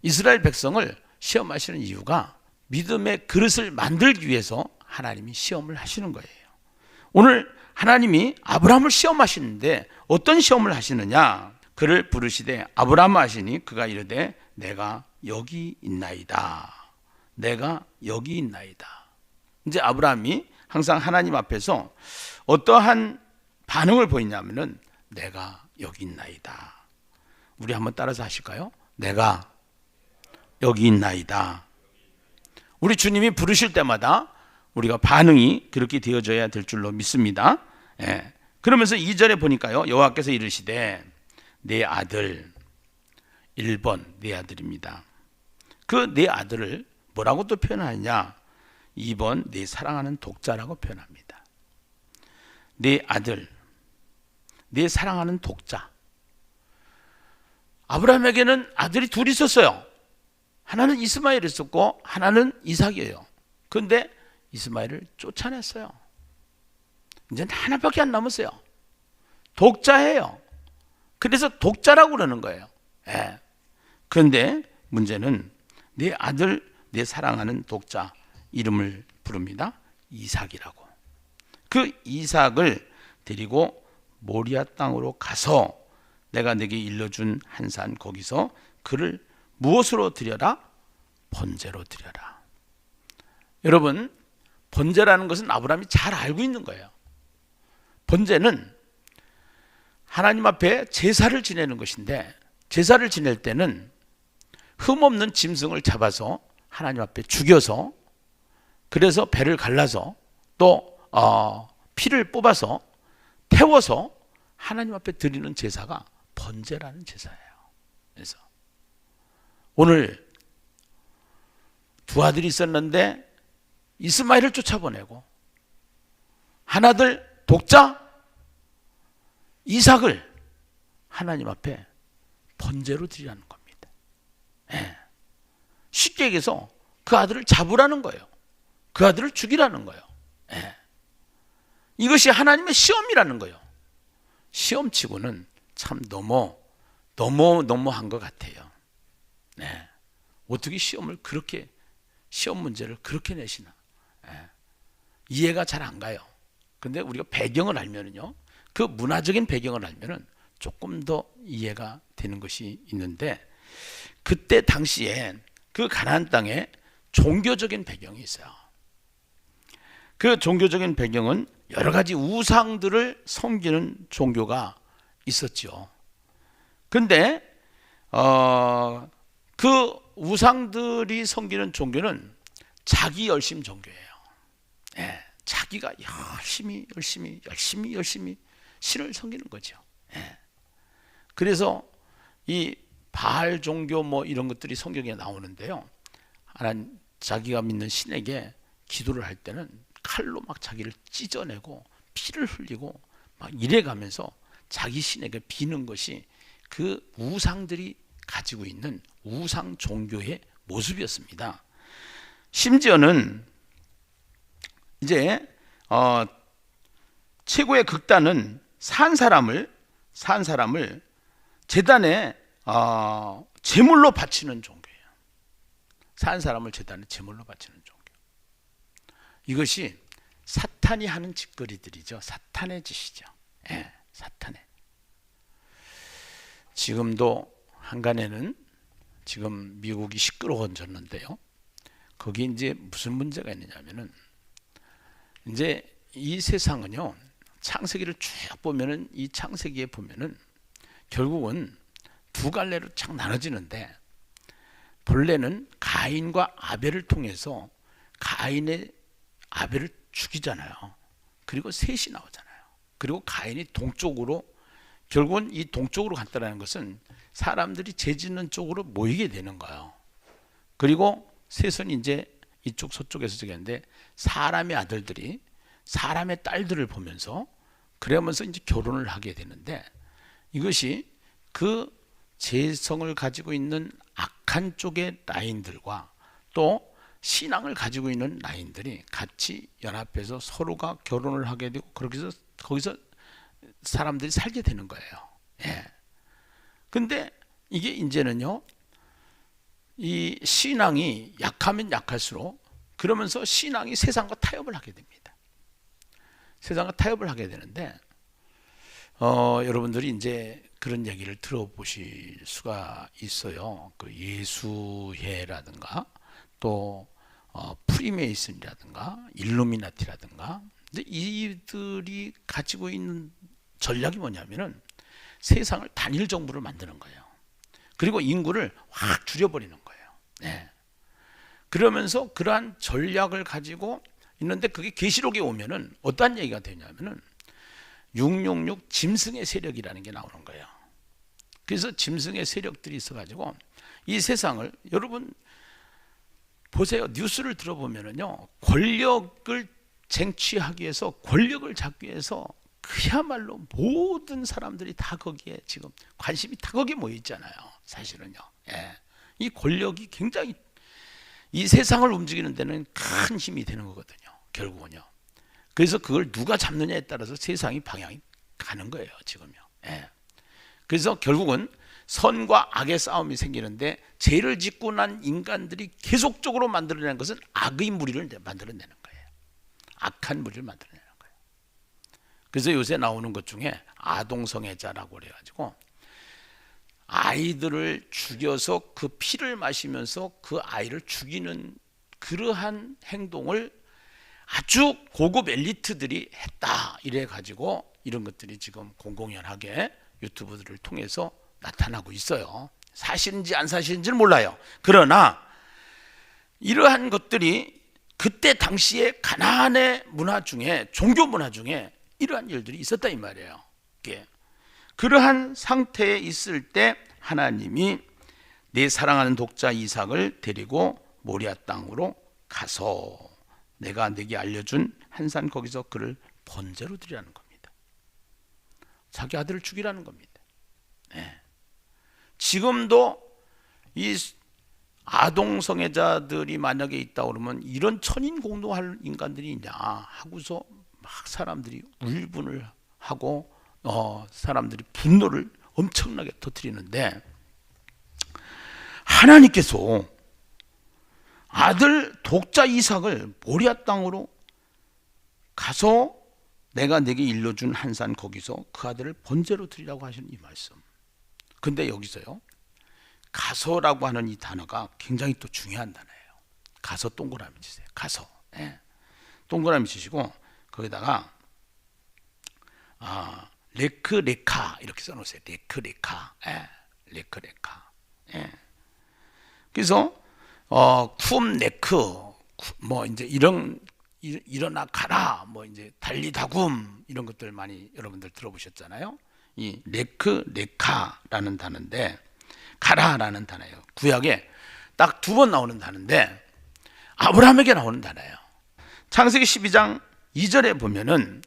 이스라엘 백성을 시험하시는 이유가 믿음의 그릇을 만들기 위해서 하나님이 시험을 하시는 거예요. 오늘 하나님이 아브라함을 시험하시는데 어떤 시험을 하시느냐? 그를 부르시되 아브라함 하시니 그가 이르되 내가 여기 있나이다. 내가 여기 있나이다. 이제 아브라함이 항상 하나님 앞에서 어떠한 반응을 보이냐면은 내가 여기 있나이다. 우리 한번 따라서 하실까요? 내가 여기 있나이다. 우리 주님이 부르실 때마다 우리가 반응이 그렇게 되어져야 될 줄로 믿습니다. 예. 그러면서 2절에 보니까요. 여호와께서 이르시되 내 아들 1번 내 아들입니다. 그 내 아들을 뭐라고 또 표현하느냐? 2번 내 사랑하는 독자라고 표현합니다. 내 아들, 내 사랑하는 독자. 아브라함에게는 아들이 둘이 있었어요. 하나는 이스마엘 있었고 하나는 이삭이에요. 그런데 이스마엘을 쫓아냈어요. 이제 하나밖에 안 남았어요. 독자예요. 그래서 독자라고 그러는 거예요. 예. 그런데 문제는 내 아들, 내 사랑하는 독자 이름을 부릅니다. 이삭이라고. 그 이삭을 데리고 모리아 땅으로 가서 내가 네게 일러준 한 산 거기서 그를 무엇으로 드려라? 번제로 드려라. 여러분, 번제라는 것은 아브라함이 잘 알고 있는 거예요. 번제는 하나님 앞에 제사를 지내는 것인데 제사를 지낼 때는 흠없는 짐승을 잡아서 하나님 앞에 죽여서 그래서 배를 갈라서 또 피를 뽑아서 태워서 하나님 앞에 드리는 제사가 번제라는 제사예요. 그래서 오늘 두 아들이 있었는데 이스마엘을 쫓아보내고 하나들 독자 이삭을 하나님 앞에 번제로 드리라는 겁니다. 예. 쉽게 얘기해서 그 아들을 잡으라는 거예요. 그 아들을 죽이라는 거예요. 예. 이것이 하나님의 시험이라는 거예요. 시험치고는 참 너무한 것 같아요. 네. 어떻게 시험 문제를 그렇게 내시나. 네. 이해가 잘 안 가요. 근데 우리가 배경을 알면은요, 그 문화적인 배경을 알면은 조금 더 이해가 되는 것이 있는데, 그때 당시에 그 가나안 땅에 종교적인 배경이 있어요. 그 종교적인 배경은 여러 가지 우상들을 섬기는 종교가 있었죠. 근데 그 우상들이 섬기는 종교는 자기 열심 종교예요. 예, 자기가 열심히 신을 섬기는 거죠. 예. 그래서 이 바알 종교 뭐 이런 것들이 성경에 나오는데요. 하나님 자기가 믿는 신에게 기도를 할 때는 칼로 막 자기를 찢어내고 피를 흘리고 막 이래가면서 자기 신에게 비는 것이 그 우상들이 가지고 있는 우상 종교의 모습이었습니다. 심지어는 이제 최고의 극단은 산 사람을 제단에 제물로 바치는 종교예요. 산 사람을 제단에 제물로 바치는 종교. 이것이 사탄이 하는 짓거리들이죠. 사탄의 짓이죠. 예, 사탄의. 지금도 한간에는 지금 미국이 시끄러워졌는데요. 거기 이제 무슨 문제가 있느냐면은 이제 이 세상은요, 창세기를 쭉 보면은 이 창세기에 보면은 결국은 두 갈래로 착 나눠지는데, 본래는 가인과 아벨을 통해서 가인의 아벨을 죽이잖아요. 그리고 셋이 나오잖아요. 그리고 가인이 동쪽으로, 결국은 이 동쪽으로 갔다는 것은 사람들이 죄 짓는 쪽으로 모이게 되는 거예요. 그리고 셋은 이제 이쪽 서쪽에서 저기인데 사람의 아들들이 사람의 딸들을 보면서 그러면서 이제 결혼을 하게 되는데, 이것이 그 재성을 가지고 있는 악한 쪽의 라인들과 또 신앙을 가지고 있는 라인들이 같이 연합해서 서로가 결혼을 하게 되고 그렇게 해서 거기서 사람들이 살게 되는 거예요. 예. 근데 이게 이제는요, 이 신앙이 약하면 약할수록 그러면서 신앙이 세상과 타협을 하게 됩니다. 세상과 타협을 하게 되는데, 여러분들이 이제 그런 얘기를 들어보실 수가 있어요. 그 예수회라든가 또 프리메이슨이라든가 일루미나티라든가. 근데 이들이 가지고 있는 전략이 뭐냐면은 세상을 단일 정부를 만드는 거예요. 그리고 인구를 확 줄여버리는 거예요. 네. 그러면서 그러한 전략을 가지고 있는데, 그게 계시록에 오면은 어떤 얘기가 되냐면은 666 짐승의 세력이라는 게 나오는 거예요. 그래서 짐승의 세력들이 있어가지고 이 세상을, 여러분 보세요. 뉴스를 들어보면은요, 권력을 쟁취하기 위해서, 권력을 잡기 위해서 그야말로 모든 사람들이 다 거기에 지금 관심이 다 거기에 모여 있잖아요. 사실은요. 예. 이 권력이 굉장히 이 세상을 움직이는 데는 큰 힘이 되는 거거든요. 결국은요. 그래서 그걸 누가 잡느냐에 따라서 세상이 방향이 가는 거예요. 지금요. 예. 그래서 결국은 선과 악의 싸움이 생기는데, 죄를 짓고 난 인간들이 계속적으로 만들어내는 것은 악의 무리를 만들어내는 거예요. 악한 무리를 만들어내는 거예요. 그래서 요새 나오는 것 중에 아동성애자라고 그래가지고 아이들을 죽여서 그 피를 마시면서 그 아이를 죽이는 그러한 행동을 아주 고급 엘리트들이 했다, 이래 가지고 이런 것들이 지금 공공연하게 유튜브들을 통해서 나타나고 있어요. 사실인지 안 사실인지는 몰라요. 그러나 이러한 것들이 그때 당시에 가나안의 문화 중에, 종교 문화 중에 이러한 일들이 있었다 이 말이에요. 그러한 상태에 있을 때 하나님이 내 사랑하는 독자 이삭을 데리고 모리아 땅으로 가서 내가 네게 알려준 한 산 거기서 그를 번제로 드리라는 겁니다. 자기 아들을 죽이라는 겁니다. 네. 지금도 이 아동성애자들이 만약에 있다 그러면 이런 천인공노할 인간들이 있냐 하고서 막 사람들이 울분을 하고 사람들이 분노를 엄청나게 터뜨리는데, 하나님께서 아들 독자 이삭을 모리아 땅으로 가서 내가 내게 일러준 한 산 거기서 그 아들을 번제로 드리라고 하시는 이 말씀. 근데 여기서요, 가서라고 하는 이 단어가 굉장히 또 중요한 단어예요. 가서 동그라미 치세요. 가서. 예. 동그라미 치시고 거기다가 레크레카 이렇게 써놓으세요. 레크레카. 예. 레크레카. 예. 그래서 쿰 레크 뭐 이제 일어나 가라, 뭐 이제 달리다굼 이런 것들 많이 여러분들 들어보셨잖아요. 이 레크레카라는 단어인데, 가라라는 단어예요. 구약에 딱 2번 나오는 단어인데 아브라함에게 나오는 단어예요. 창세기 12장 2절에 보면은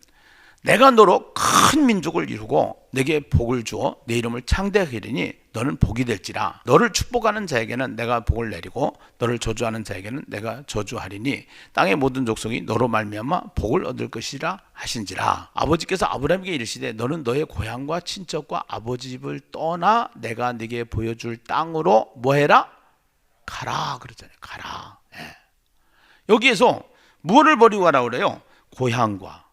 내가 너로 큰 민족을 이루고 내게 복을 주어 내 이름을 창대하게 하리니 너는 복이 될지라. 너를 축복하는 자에게는 내가 복을 내리고 너를 저주하는 자에게는 내가 저주하리니 땅의 모든 족속이 너로 말미암아 복을 얻을 것이라 하신지라. 아버지께서 아브라함에게 이르시되 너는 너의 고향과 친척과 아버지 집을 떠나 내가 네게 보여줄 땅으로 뭐해라? 가라 그랬잖아요. 가라. 예. 여기에서 무엇을 버리고 가라 그래요? 고향과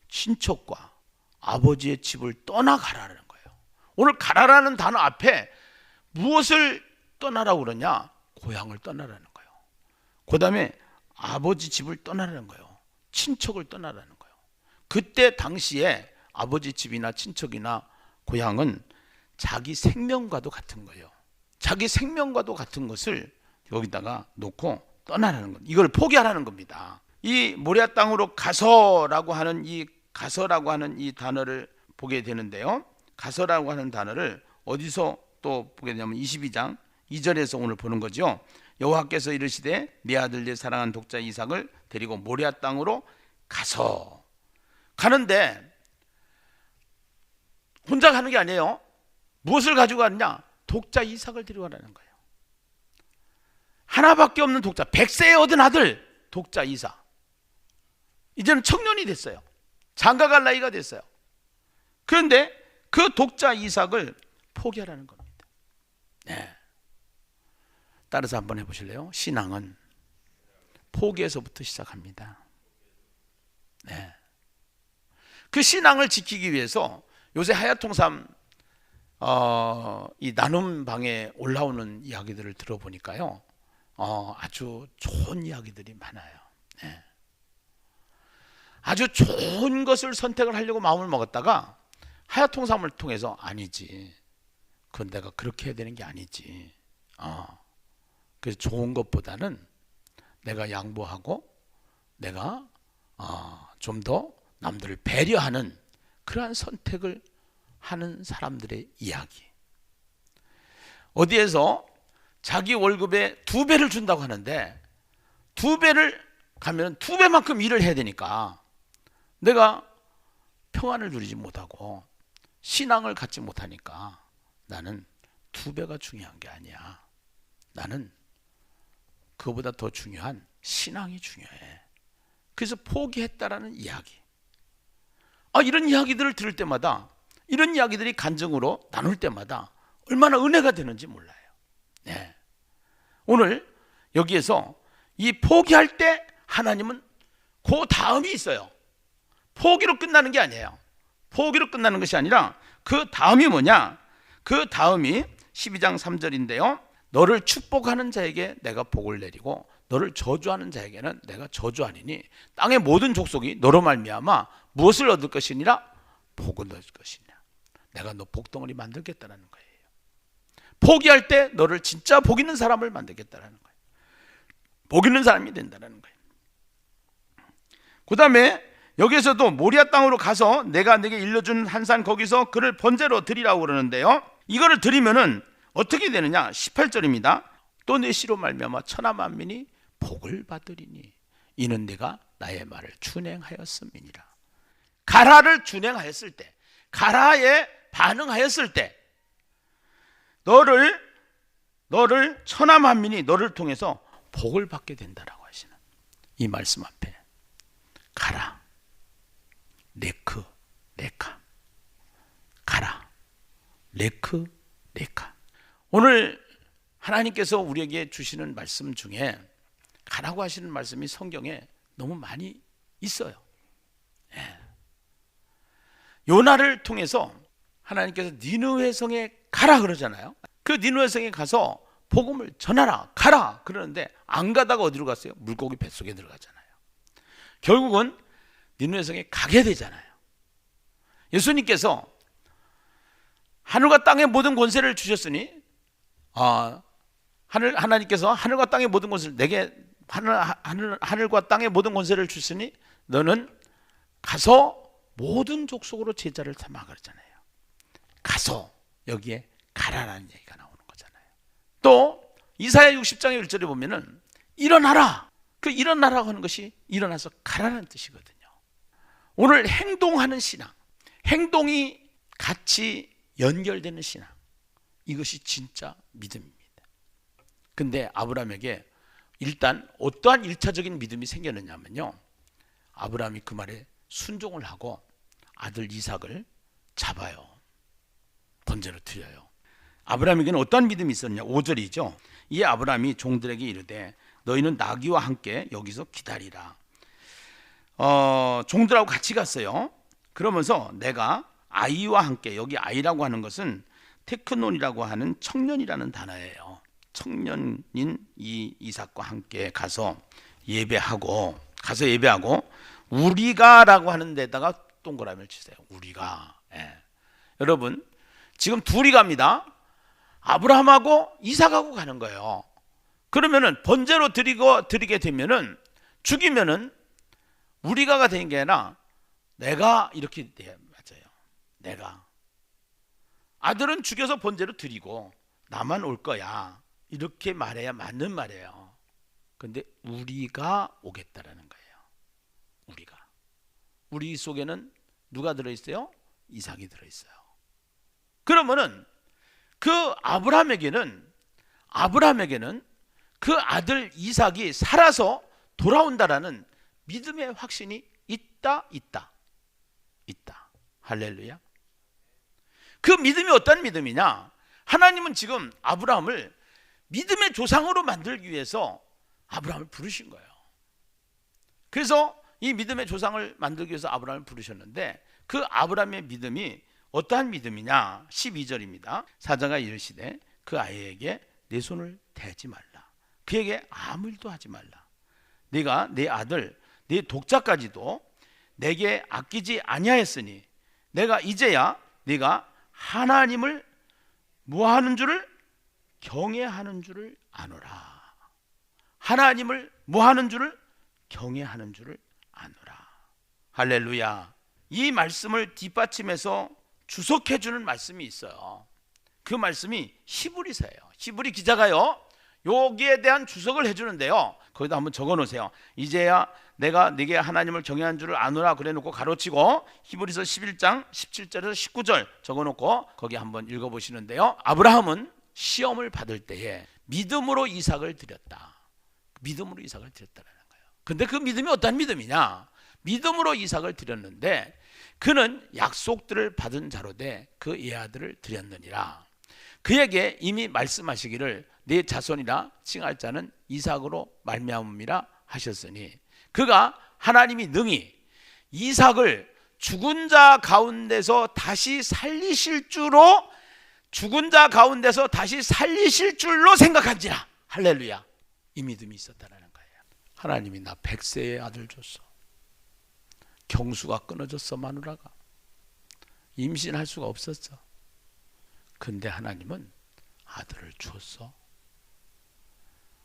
친척과 아버지의 집을 떠나가라는 거예요. 오늘 가라라는 단어 앞에 무엇을 떠나라고 그러냐? 고향을 떠나라는 거예요. 그 다음에 아버지 집을 떠나라는 거예요. 친척을 떠나라는 거예요. 그때 당시에 아버지 집이나 친척이나 고향은 자기 생명과도 같은 거예요. 자기 생명과도 같은 것을 여기다가 놓고 떠나라는 것, 이걸 포기하라는 겁니다. 이 모리아 땅으로 가서라고 하는 이 단어를 보게 되는데요. 가서라고 하는 단어를 어디서 또 보게 되냐면 22장 2절에서 오늘 보는 거죠. 여호와께서 이르시되 내 아들 내 사랑하는 독자 이삭을 데리고 모리아 땅으로 가서. 가는데 혼자 가는 게 아니에요. 무엇을 가지고 가느냐? 독자 이삭을 데리고 가라는 거예요. 하나밖에 없는 독자, 100세에 얻은 아들 독자 이삭. 이제는 청년이 됐어요. 장가갈 나이가 됐어요. 그런데 그 독자 이삭을 포기하라는 겁니다. 네. 따라서 한번 해보실래요? 신앙은 포기에서부터 시작합니다. 네. 그 신앙을 지키기 위해서 요새 하야통삼 이 나눔 방에 올라오는 이야기들을 들어보니까요, 아주 좋은 이야기들이 많아요. 네. 아주 좋은 것을 선택을 하려고 마음을 먹었다가 하야통삼을 통해서 아니지, 그건 내가 그렇게 해야 되는 게 아니지. 그래서 좋은 것보다는 내가 양보하고 내가 좀 더 남들을 배려하는 그러한 선택을 하는 사람들의 이야기. 어디에서 자기 월급의 2배를 준다고 하는데 2배를 가면 2배만큼 일을 해야 되니까 내가 평안을 누리지 못하고 신앙을 갖지 못하니까 나는 2배가 중요한 게 아니야. 나는 그거보다 더 중요한 신앙이 중요해. 그래서 포기했다라는 이야기. 이런 이야기들을 들을 때마다, 이런 이야기들이 간증으로 나눌 때마다 얼마나 은혜가 되는지 몰라요. 네. 오늘 여기에서 이 포기할 때 하나님은 그 다음이 있어요. 포기로 끝나는 게 아니에요. 포기로 끝나는 것이 아니라 그 다음이 뭐냐? 그 다음이 12장 3절인데요. 너를 축복하는 자에게 내가 복을 내리고 너를 저주하는 자에게는 내가 저주하리니 땅의 모든 족속이 너로 말미암아 무엇을 얻을 것이니라? 복을 얻을 것이냐. 내가 너 복덩어리 만들겠다라는 거예요. 포기할 때 너를 진짜 복 있는 사람을 만들겠다라는 거예요. 복 있는 사람이 된다는 거예요. 그 다음에 여기에서도 모리아 땅으로 가서 내가 내게 일러준 한 산 거기서 그를 번제로 드리라고 그러는데요. 이거를 드리면은 어떻게 되느냐? 18절입니다. 또 내 씨로 말미암아 천하 만민이 복을 받으리니 이는 네가 나의 말을 준행하였음이니라. 가라를 준행하였을 때, 가라에 반응하였을 때 너를 천하 만민이 너를 통해서 복을 받게 된다라고 하시는 이 말씀 앞에 가라, 레크, 레카, 가라, 레크, 레카. 오늘 하나님께서 우리에게 주시는 말씀 중에 가라고 하시는 말씀이 성경에 너무 많이 있어요. 예. 요나를 통해서 하나님께서 니느웨 성에 가라 그러잖아요. 그 니느웨 성에 가서 복음을 전하라, 가라 그러는데 안 가다가 어디로 갔어요? 물고기 뱃속에 들어가잖아요. 결국은 니느웨 성에 가게 되잖아요. 예수님께서 하늘과 땅의 모든 권세를 주셨으니 하나님께서 하늘과 땅의 모든 권세를 내게 하늘과 땅의 모든 권세를 주시니 너는 가서 모든 족속으로 제자를 삼아 그랬잖아요. 가서 여기에 가라라는 얘기가 나오는 거잖아요. 또 이사야 60장의 1절에 보면은 일어나라. 그 일어나라고 하는 것이 일어나서 가라는 뜻이거든요. 오늘 행동하는 신앙, 행동이 같이 연결되는 신앙, 이것이 진짜 믿음입니다. 근데 아브라함에게 일단 어떠한 1차적인 믿음이 생겼느냐면요, 아브라함이 그 말에 순종을 하고 아들 이삭을 잡아요. 번제로 드려요. 아브라함에게는 어떠한 믿음이 있었냐? 5절이죠. 이에 아브라함이 종들에게 이르되 너희는 나귀와 함께 여기서 기다리라. 종들하고 같이 갔어요. 그러면서 내가 아이와 함께, 여기 아이라고 하는 것은 테크논이라고 하는 청년이라는 단어예요. 청년인 이 이삭과 함께 가서 예배하고 우리가라고 하는 데다가 동그라미를 치세요. 우리가. 예. 여러분 지금 둘이 갑니다. 아브라함하고 이삭하고 가는 거예요. 그러면은 번제로 드리게 되면은 죽이면은 우리가가 되는 게 아니라 내가 이렇게 돼야 맞아요. 내가. 아들은 죽여서 번제로 드리고 나만 올 거야. 이렇게 말해야 맞는 말이에요. 근데 우리가 오겠다라는 거예요. 우리가. 우리 속에는 누가 들어있어요? 이삭이 들어있어요. 그러면은 그 아브라함에게는 그 아들 이삭이 살아서 돌아온다라는 믿음의 확신이 있다. 할렐루야. 그 믿음이 어떤 믿음이냐? 하나님은 지금 아브라함을 믿음의 조상으로 만들기 위해서 아브라함을 부르신 거예요. 그래서 이 믿음의 조상을 만들기 위해서 아브라함을 부르셨는데 그 아브라함의 믿음이 어떠한 믿음이냐? 12절입니다. 사자가 이르시되 그 아이에게 내 손을 대지 말라. 그에게 아무 일도 하지 말라. 네가 내 아들 네 독자까지도 내게 아끼지 아니하였으니 내가 이제야 네가 하나님을 뭐하는 줄을 경외하는 줄을 아노라. 하나님을 뭐하는 줄을 경외하는 줄을 아노라. 할렐루야. 이 말씀을 뒷받침해서 주석해 주는 말씀이 있어요. 그 말씀이 히브리서예요. 히브리 기자가요 여기에 대한 주석을 해주는데요, 거기다 한번 적어 놓으세요. 이제야 내가 네게 하나님을 경외한 줄을 아노라 그래 놓고 가로치고 히브리서 11장 17절에서 19절 적어 놓고 거기 한번 읽어 보시는데요, 아브라함은 시험을 받을 때에 믿음으로 이삭을 드렸다. 믿음으로 이삭을 드렸다는 거예요. 근데 그 믿음이 어떤 믿음이냐? 믿음으로 이삭을 드렸는데 그는 약속들을 받은 자로 돼 그 예아들을 드렸느니라. 그에게 이미 말씀하시기를 네 자손이라 칭할 자는 이삭으로 말미암음이라 하셨으니 그가 하나님이 능히 이삭을 죽은 자 가운데서 다시 살리실 줄로 생각한지라. 할렐루야. 이 믿음이 있었다는 거예요. 하나님이 나 100세의 아들 줬어. 경수가 끊어졌어. 마누라가 임신할 수가 없었어. 근데 하나님은 아들을 주었어.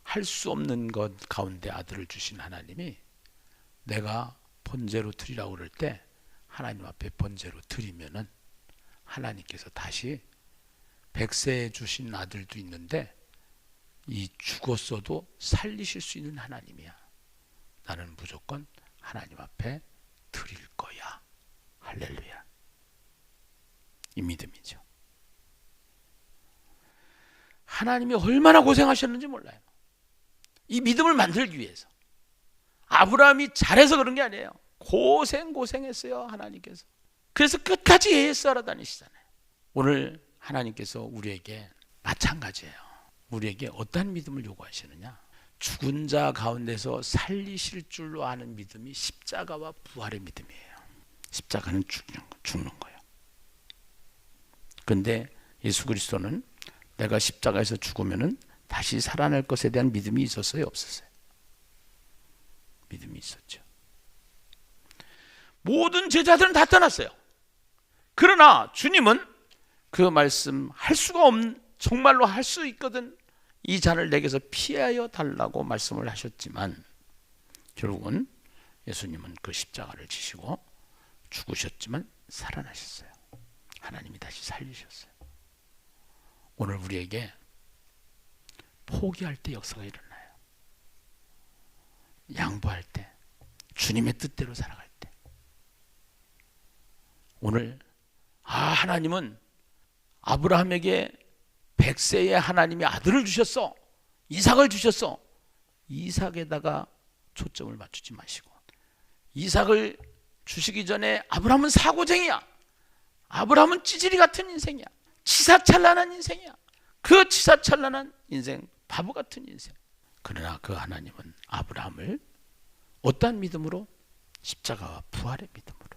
할 수 없는 것 가운데 아들을 주신 하나님이 내가 번제로 드리라고 그럴 때 하나님 앞에 번제로 드리면은 하나님께서 다시 100세에 주신 아들도 있는데 이 죽었어도 살리실 수 있는 하나님이야. 나는 무조건 하나님 앞에 드릴 거야. 할렐루야. 이 믿음이죠. 하나님이 얼마나 고생하셨는지 몰라요. 이 믿음을 만들기 위해서. 아브라함이 잘해서 그런 게 아니에요. 고생했어요, 하나님께서. 그래서 끝까지 예수하러 다니시잖아요. 오늘 하나님께서 우리에게 마찬가지예요. 우리에게 어떤 믿음을 요구하시느냐? 죽은 자 가운데서 살리실 줄로 아는 믿음이 십자가와 부활의 믿음이에요. 십자가는 죽는 거예요. 근데 예수 그리스도는 내가 십자가에서 죽으면은 다시 살아날 것에 대한 믿음이 있었어요, 없었어요? 믿음이 있었죠. 모든 제자들은 다 떠났어요. 그러나 주님은 그 말씀 할 수가 없는, 정말로 할 수 있거든 이 잔을 내게서 피하여 달라고 말씀을 하셨지만 결국은 예수님은 그 십자가를 지시고 죽으셨지만 살아나셨어요. 하나님이 다시 살리셨어요. 오늘 우리에게 포기할 때 역사가 일어나요. 양보할 때, 주님의 뜻대로 살아갈 때. 오늘 하나님은 아브라함에게 100세의 하나님이 아들을 주셨어. 이삭을 주셨어. 이삭에다가 초점을 맞추지 마시고, 이삭을 주시기 전에 아브라함은 사고쟁이야. 아브라함은 찌질이 같은 인생이야. 치사찬란한 인생이야. 그 치사찬란한 인생, 바보 같은 인생. 그러나 그 하나님은 아브라함을 어떠한 믿음으로? 십자가와 부활의 믿음으로.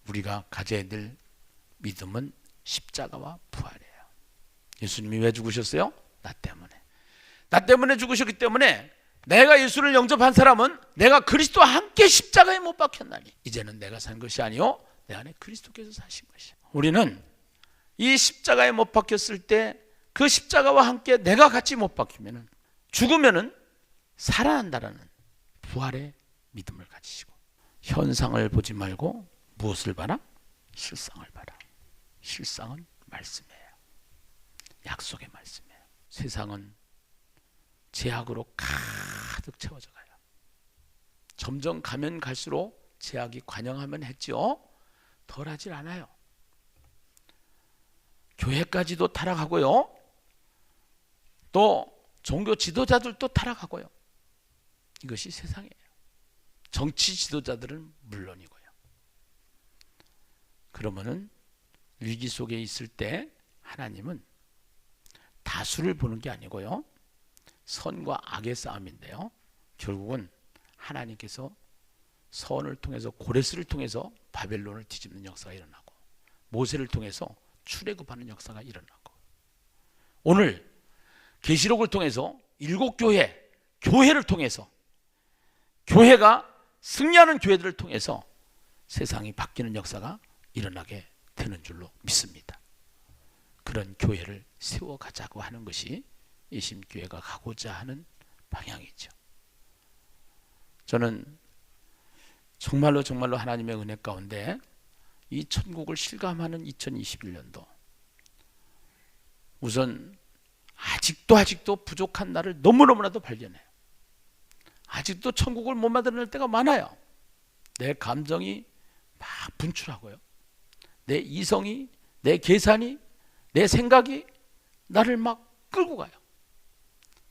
우리가 가져야 될 믿음은 십자가와 부활이에요. 예수님이 왜 죽으셨어요? 나 때문에. 나 때문에 죽으셨기 때문에 내가 예수를 영접한 사람은 내가 그리스도와 함께 십자가에 못 박혔나니 이제는 내가 산 것이 아니요 내 안에 그리스도께서 사신 것이야. 우리는 이 십자가에 못 박혔을 때 그 십자가와 함께 내가 같이 못 박히면은, 죽으면은 살아난다라는 부활의 믿음을 가지시고 현상을 보지 말고 무엇을 봐라? 실상을 봐라. 실상은 말씀이에요. 약속의 말씀이에요. 세상은 제약으로 가득 채워져 가요. 점점 가면 갈수록 제약이 관영하면 했지요. 덜하질 않아요. 교회까지도 타락하고요. 또 종교 지도자들도 타락하고요. 이것이 세상이에요. 정치 지도자들은 물론이고요. 그러면은 위기 속에 있을 때 하나님은 다수를 보는 게 아니고요. 선과 악의 싸움인데요. 결국은 하나님께서 선을 통해서 고레스를 통해서 바벨론을 뒤집는 역사가 일어나고 모세를 통해서 출애굽하는 역사가 일어나고 오늘 계시록을 통해서 7교회, 교회를 통해서 교회가 승리하는 교회들을 통해서 세상이 바뀌는 역사가 일어나게 되는 줄로 믿습니다. 그런 교회를 세워가자고 하는 것이 예심교회가 가고자 하는 방향이죠. 저는 정말로 하나님의 은혜 가운데 이 천국을 실감하는 2021년도 우선 아직도 부족한 나를 너무너무나도 발견해요. 아직도 천국을 못 만들어낼 때가 많아요. 내 감정이 막 분출하고요. 내 이성이, 내 계산이, 내 생각이 나를 막 끌고 가요.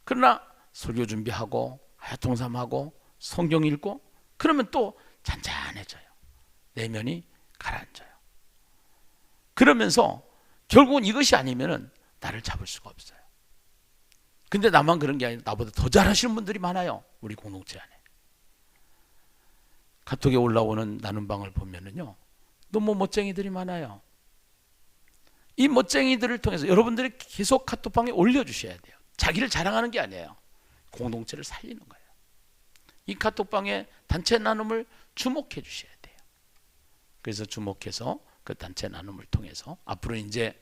그러나 설교 준비하고 하야통삼하고 성경 읽고 그러면 또 잔잔해져요. 내면이 가라앉아요. 그러면서 결국은 이것이 아니면은 나를 잡을 수가 없어요. 근데 나만 그런 게 아니라 나보다 더 잘하시는 분들이 많아요. 우리 공동체 안에. 카톡에 올라오는 나눔방을 보면은요. 너무 멋쟁이들이 많아요. 이 멋쟁이들을 통해서 여러분들이 계속 카톡방에 올려주셔야 돼요. 자기를 자랑하는 게 아니에요. 공동체를 살리는 거예요. 이 카톡방에 단체 나눔을 주목해 주셔야 돼요. 그래서 주목해서 그 단체 나눔을 통해서 앞으로 이제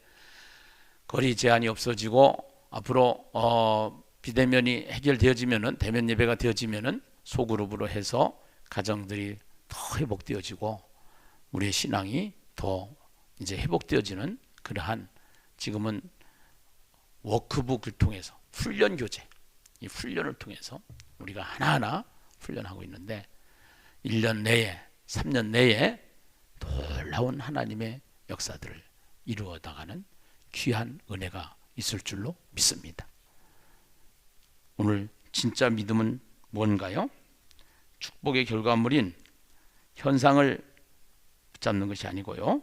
거리 제한이 없어지고 앞으로 비대면이 해결되어지면은 대면 예배가 되어지면은 소그룹으로 해서 가정들이 더 회복되어지고 우리의 신앙이 더 이제 회복되어지는 그러한 지금은 워크북을 통해서 훈련 교재 이 훈련을 통해서 우리가 하나하나 훈련하고 있는데 1년 내에 3년 내에 놀라운 하나님의 역사들을 이루어 나가는 귀한 은혜가 있을 줄로 믿습니다. 오늘 진짜 믿음은 뭔가요? 축복의 결과물인 현상을 붙잡는 것이 아니고요.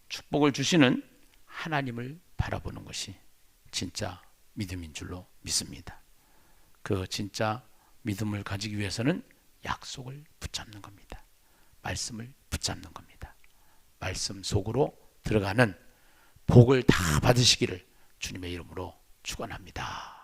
축복을 주시는 하나님을 바라보는 것이 진짜 믿음인 줄로 믿습니다. 그 진짜 믿음을 가지기 위해서는 약속을 붙잡는 겁니다. 말씀을 붙잡는 겁니다. 말씀 속으로 들어가는 복을 다 받으시기를 주님의 이름으로 축원합니다.